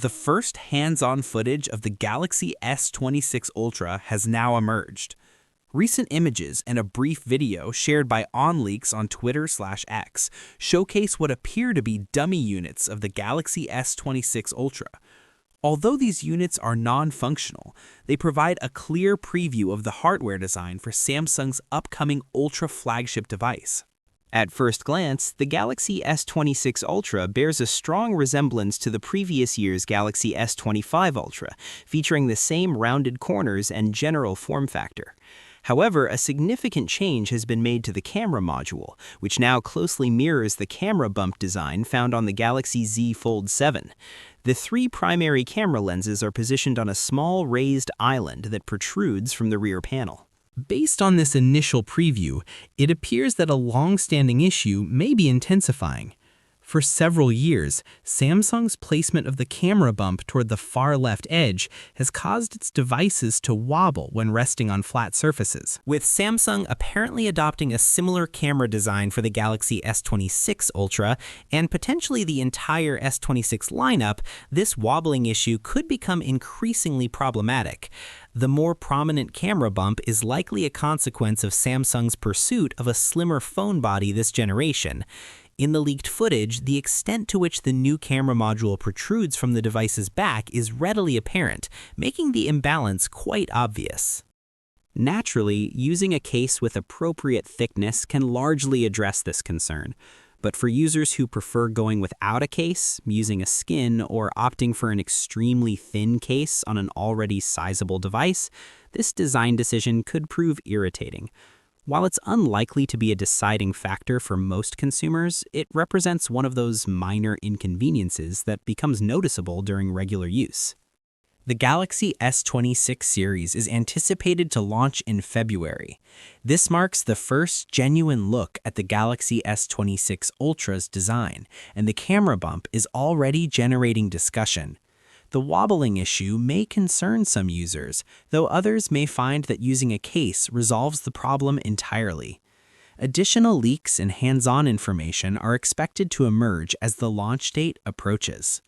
The first hands-on footage of the Galaxy S26 Ultra has now emerged. Recent images and a brief video shared by OnLeaks on Twitter/X showcase what appear to be dummy units of the Galaxy S26 Ultra. Although these units are non-functional, they provide a clear preview of the hardware design for Samsung's upcoming Ultra flagship device. At first glance, the Galaxy S26 Ultra bears a strong resemblance to the previous year's Galaxy S25 Ultra, featuring the same rounded corners and general form factor. However, a significant change has been made to the camera module, which now closely mirrors the camera bump design found on the Galaxy Z Fold 7. The three primary camera lenses are positioned on a small raised island that protrudes from the rear panel. Based on this initial preview, it appears that a long-standing issue may be intensifying. For several years, Samsung's placement of the camera bump toward the far left edge has caused its devices to wobble when resting on flat surfaces. With Samsung apparently adopting a similar camera design for the Galaxy S26 Ultra and potentially the entire S26 lineup, this wobbling issue could become increasingly problematic. The more prominent camera bump is likely a consequence of Samsung's pursuit of a slimmer phone body this generation. In the leaked footage, the extent to which the new camera module protrudes from the device's back is readily apparent, making the imbalance quite obvious. Naturally, using a case with appropriate thickness can largely address this concern. But for users who prefer going without a case, using a skin, or opting for an extremely thin case on an already sizable device, this design decision could prove irritating. While it's unlikely to be a deciding factor for most consumers, it represents one of those minor inconveniences that becomes noticeable during regular use. The Galaxy S26 series is anticipated to launch in February. This marks the first genuine look at the Galaxy S26 Ultra's design, and the camera bump is already generating discussion. The wobbling issue may concern some users, though others may find that using a case resolves the problem entirely. Additional leaks and hands-on information are expected to emerge as the launch date approaches.